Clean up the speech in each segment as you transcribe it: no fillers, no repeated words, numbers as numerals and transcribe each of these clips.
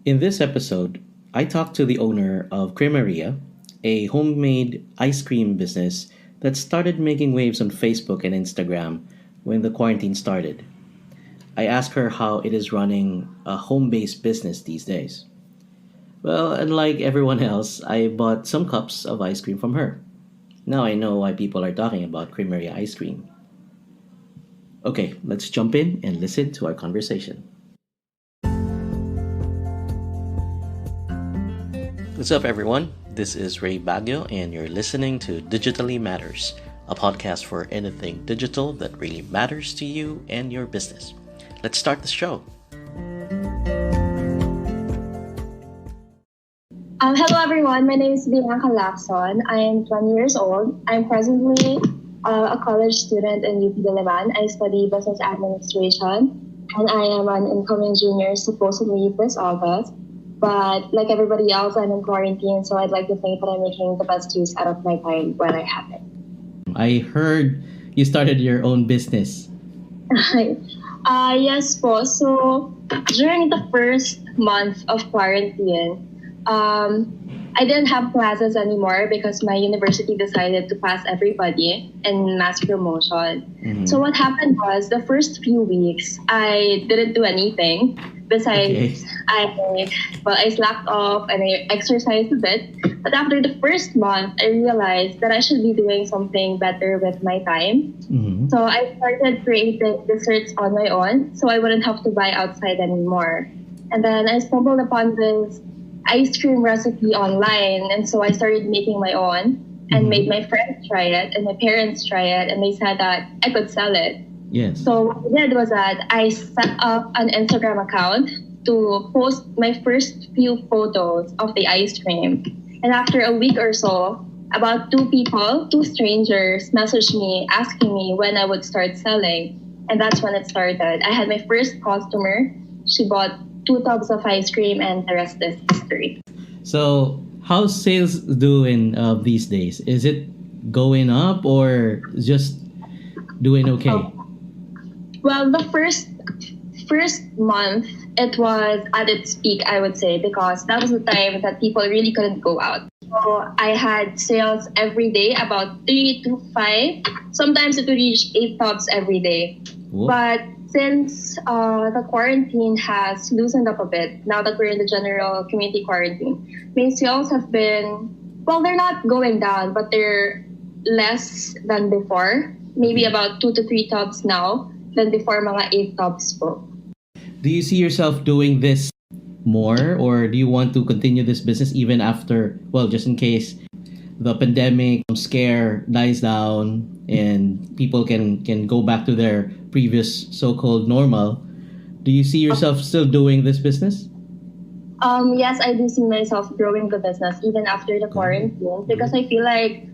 In this episode, I talked to the owner of CREMARIA, a homemade ice cream business that started making waves on Facebook and Instagram when the quarantine started. I asked her how it is running a home based business these days. Well, unlike everyone else, I bought some cups of ice cream from her. Now I know why people are talking about CREMARIA ice cream. Okay, let's jump in and listen to our conversation. What's up, everyone? This is Ray Baguio, and you're listening to Digitally Matters, a podcast for anything digital that really matters to you and your business. Let's start the show. Hello everyone, my name is Bianca Lacson. I am 20 years old. I'm presently a college student in UP Diliman. I study business administration and I am an incoming junior supposedly this August. But like everybody else, I'm in quarantine, so I'd like to think that I'm making the best use out of my time when I have it. I heard you started your own business. Yes po. So during the first month of quarantine, I didn't have classes anymore because my university decided to pass everybody in mass promotion. So what happened was the first few weeks, I didn't do anything besides I slacked off and I exercised a bit. But after the first month, I realized that I should be doing something better with my time. So I started creating desserts on my own so I wouldn't have to buy outside anymore. And then I stumbled upon this ice cream recipe online, and so I started making my own and made my friends try it and my parents try it, and they said that I could sell it. Yes. So what I did was that I set up an Instagram account to post my first few photos of the ice cream. And after a week or so, about two strangers, messaged me asking me when I would start selling. And that's when it started. I had my first customer. She bought 2 tubs of ice cream, and the rest is history. So, how's sales doing these days? Is it going up or just doing okay? Well, the first month, it was at its peak, I would say, because that was the time that people really couldn't go out. So I had sales every day, about 3 to 5. Sometimes it would reach 8 tubs every day. Whoa. But since the quarantine has loosened up a bit, now that we're in the general community quarantine, my sales have been, well, they're not going down, but they're less than before. Maybe about 2 to 3 tubs now than before, mga 8 tubs po. Do you see yourself doing this more, or do you want to continue this business even after, well, just in case the pandemic scare dies down and people can go back to their previous so-called normal? Do you see yourself still doing this business? Yes, I do see myself growing the business even after the quarantine, because I feel like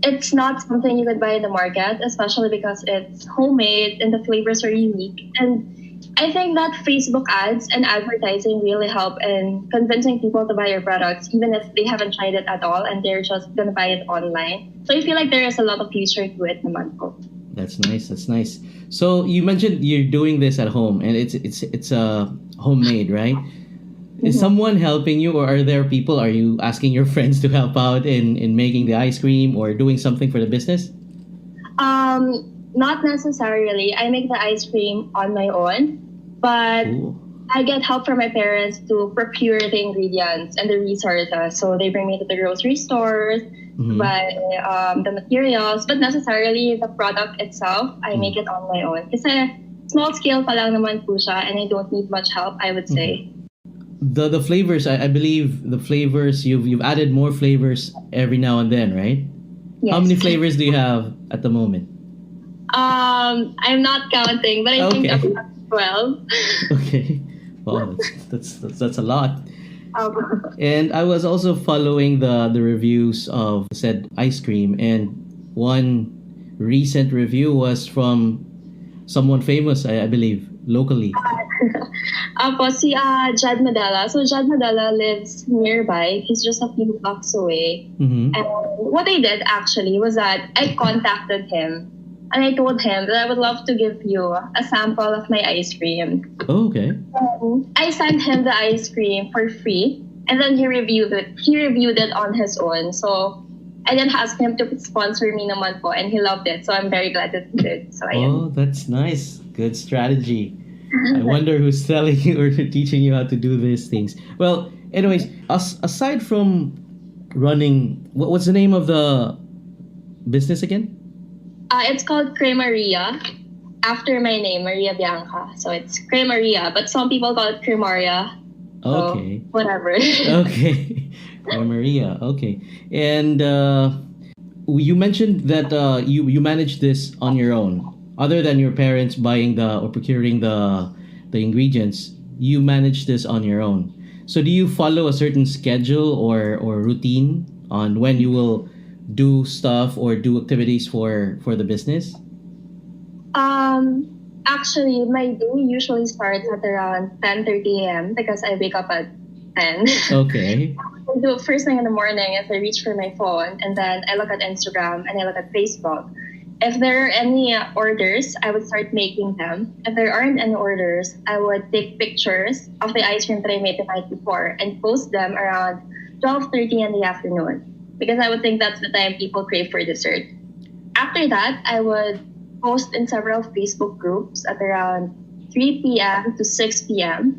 it's not something you could buy in the market, especially because it's homemade and the flavors are unique. And I think that Facebook ads and advertising really help in convincing people to buy your products, even if they haven't tried it at all and they're just going to buy it online. So I feel like there is a lot of future to it naman po. That's nice. That's nice. So you mentioned you're doing this at home, and it's homemade, right? Is someone helping you, or are there people? Are you asking your friends to help out in making the ice cream or doing something for the business? Not necessarily. I make the ice cream on my own, but I get help from my parents to procure the ingredients and the resources. So they bring me to the grocery stores, buy the materials, but necessarily the product itself, I make it on my own. Kasi small scale pa lang naman po siya, and I don't need much help, I would say. The flavors, I believe the flavors, you've added more flavors every now and then, right? Yes. How many flavors do you have at the moment? I'm not counting, but I think about 12. Okay. Wow, that's a lot. Um, And I was also following the reviews of said ice cream, and one recent review was from someone famous, I believe, locally. si Jad Madela. So Jad Madela lives nearby. He's just a few blocks away. And what I did actually was that I contacted him And I told him that I would love to give you a sample of my ice cream. Oh, okay. I sent him the ice cream for free, and then he reviewed it. He reviewed it on his own. So I then asked him to sponsor me naman po, and he loved it. So I'm very glad that he did. So Oh, that's nice. Good strategy. I wonder who's telling you or teaching you how to do these things. Well, anyways, aside from running, what's the name of the business again? It's called CREMARIA, after my name, Maria Bianca. So it's CREMARIA, but some people call it CREMARIA. So Okay. whatever. Okay. Maria. Okay. And you mentioned that you managed this on your own. Other than your parents buying or procuring the ingredients, you managed this on your own. So do you follow a certain schedule or routine on when you will do stuff or do activities for the business? Actually, my day usually starts at around 10:30 a.m. because I wake up at 10. Okay. I do it first thing in the morning as I reach for my phone, and then I look at Instagram and I look at Facebook. If there are any orders, I would start making them. If there aren't any orders, I would take pictures of the ice cream that I made the night before and post them around 12:30 in the afternoon because I would think that's the time people crave for dessert. After that, I would post in several Facebook groups at around 3 p.m. to 6 p.m.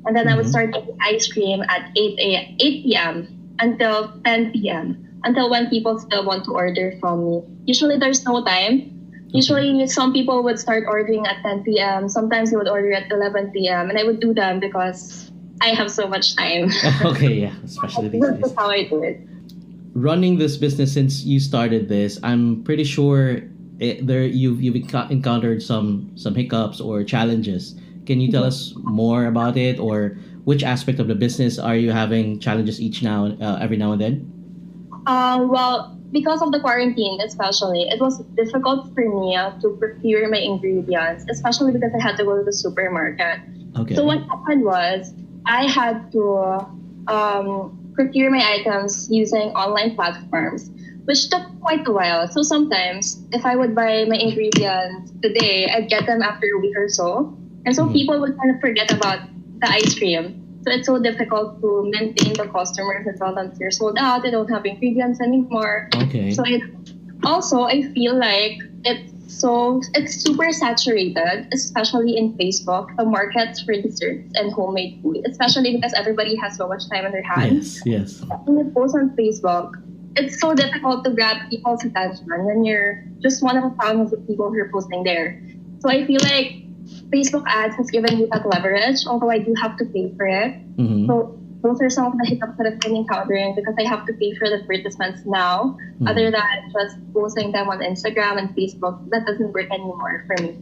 And then I would start making ice cream at 8 p.m. until 10 p.m. until when people still want to order from me. Usually there's no time. Usually some people would start ordering at 10 p.m. Sometimes they would order at 11 p.m. And I would do them because I have so much time. Okay, yeah, especially these That's days. how I do it. Running this business since you started this, I'm pretty sure you've encountered some hiccups or challenges. Can you tell us more about it, or which aspect of the business are you having challenges every now and then? Well, because of the quarantine, especially, it was difficult for me to procure my ingredients, especially because I had to go to the supermarket. Okay. So what happened was I had to procure my items using online platforms, which took quite a while. So sometimes, if I would buy my ingredients today, I'd get them after a week or so. And so people would kind of forget about the ice cream. So it's so difficult to maintain the customers and tell them they're sold out, they don't have ingredients anymore. Okay. So I feel like it's super saturated, especially in Facebook, the markets for desserts and homemade food, especially because everybody has so much time on their hands. Yes. When you post on Facebook, it's so difficult to grab people's attention when you're just one of the thousands of people who are posting there. So I feel like Facebook ads has given me that leverage, although I do have to pay for it. So those are some of the hiccups that I've been encountering because I have to pay for the advertisements now, other than just posting them on Instagram and Facebook. That doesn't work anymore for me.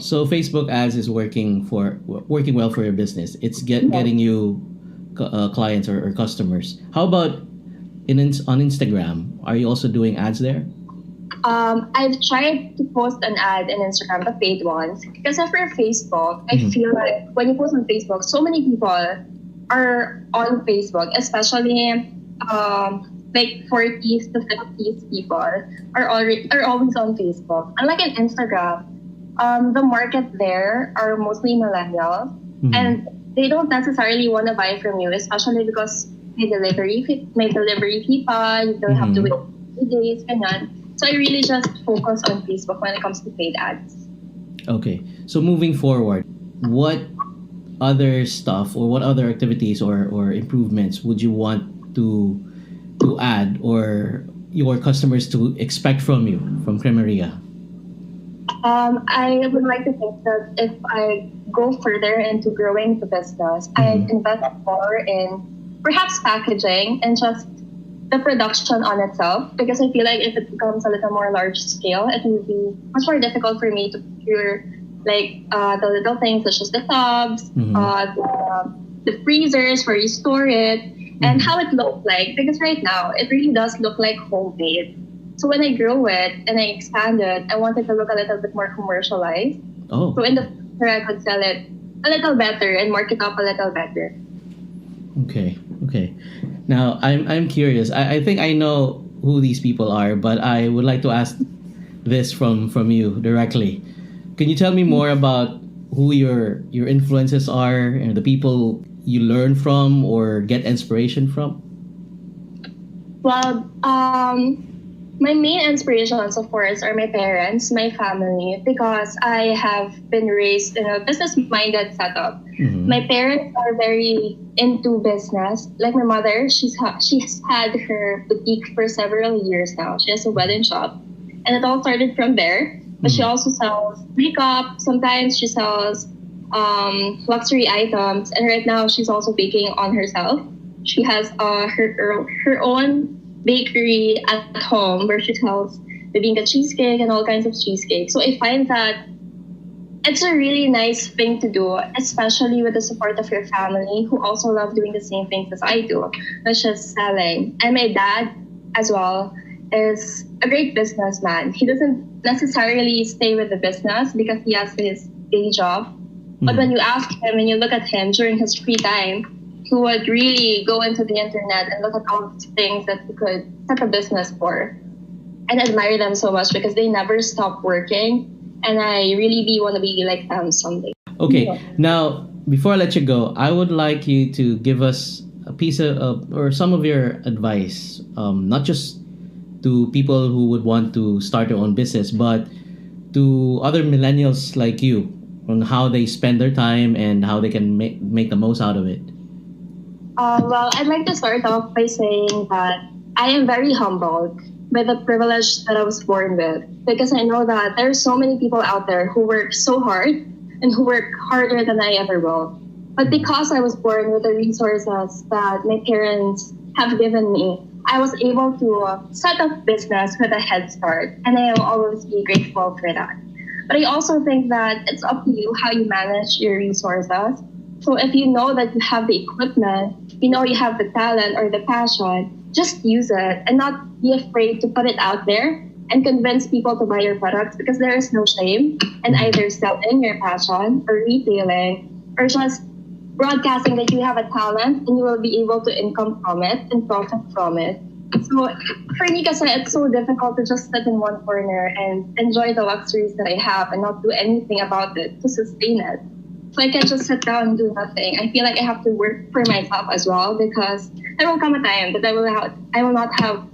So Facebook ads is working well for your business. It's getting you clients or customers. How about on Instagram? Are you also doing ads there? I've tried to post an ad in Instagram, the paid ones, because for Facebook, I feel like when you post on Facebook, so many people are on Facebook, especially like 40s to 50s people are always on Facebook. Unlike in Instagram, the market there are mostly millennials, and they don't necessarily want to buy from you, especially because may delivery fee pa, you don't have to wait 2 days, ganyan. So I really just focus on Facebook when it comes to paid ads. Okay. So moving forward, what other stuff or what other activities or improvements would you want to add or your customers to expect from you, from CREMARIA? I would like to think that if I go further into growing the business, I'd invest more in perhaps packaging and just the production on itself, because I feel like if it becomes a little more large scale, it will be much more difficult for me to procure like the little things such as the tubs, the freezers where you store it, and how it looks like. Because right now, it really does look like homemade. So when I grow it and I expand it, I want it to look a little bit more commercialized. Oh. So in the future, I could sell it a little better and mark it up a little better. Okay. Now I'm curious. I think I know who these people are, but I would like to ask this from you directly. Can you tell me more about who your influences are and the people you learn from or get inspiration from? Well, my main inspirations, of course, are my parents, my family, because I have been raised in a business-minded setup. My parents are very into business. Like my mother, she's had her boutique for several years now. She has a wedding shop, and it all started from there. But she also sells makeup. Sometimes she sells luxury items, and right now she's also baking on herself. She has her own bakery at home where she sells the Bianca cheesecake and all kinds of cheesecake. So I find that it's a really nice thing to do, especially with the support of your family who also love doing the same things as I do, not just selling. And my dad as well is a great businessman. He doesn't necessarily stay with the business because he has his day job. But when you ask him and you look at him during his free time, he would really go into the internet and look at all the things that he could set a business for. And admire them so much because they never stop working. And I really want to be like them someday. Okay, now before I let you go, I would like you to give us a piece of or some of your advice, not just to people who would want to start their own business, but to other millennials like you on how they spend their time and how they can make the most out of it. Well, I'd like to start off by saying that I am very humbled by the privilege that I was born with, because I know that there are so many people out there who work so hard and who work harder than I ever will. But because I was born with the resources that my parents have given me, I was able to set up business with a head start, and I will always be grateful for that. But I also think that it's up to you how you manage your resources. So if you know that you have the equipment, you know you have the talent or the passion, just use it and not be afraid to put it out there and convince people to buy your products, because there is no shame in either selling your passion or retailing or just broadcasting that you have a talent and you will be able to income from it and profit from it. So for me, kasi it's so difficult to just sit in one corner and enjoy the luxuries that I have and not do anything about it to sustain it. So I can't just sit down and do nothing. I feel like I have to work for myself as well, because there will come a time that I will not have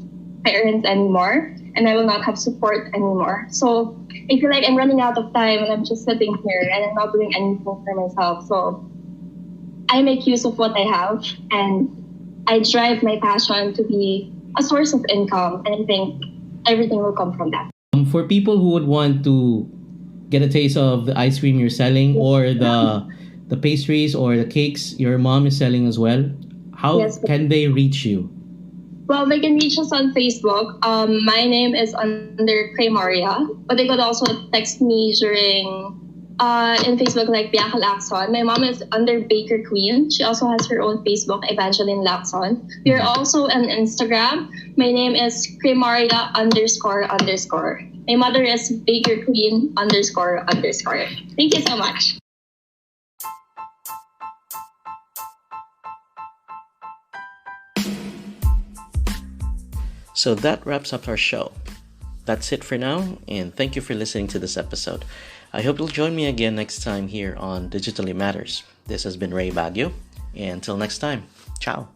parents anymore and I will not have support anymore. So I feel like I'm running out of time and I'm just sitting here and I'm not doing anything for myself. So I make use of what I have and I drive my passion to be a source of income, and I think everything will come from that. For people who would want to get a taste of the ice cream you're selling or the pastries or the cakes your mom is selling as well, how can they reach you? Well, they can reach us on Facebook. My name is under CREMARIA, but they could also text me during in Facebook like Bianca Lacson. My mom is under Baker Queen. She also has her own Facebook, Evangeline Lacson. We are also on Instagram. My name is CREMARIA __. My mother is Baker Queen __. Thank you so much. So that wraps up our show. That's it for now, and thank you for listening to this episode. I hope you'll join me again next time here on Digitally Matters. This has been Ray Baguio, and until next time, ciao.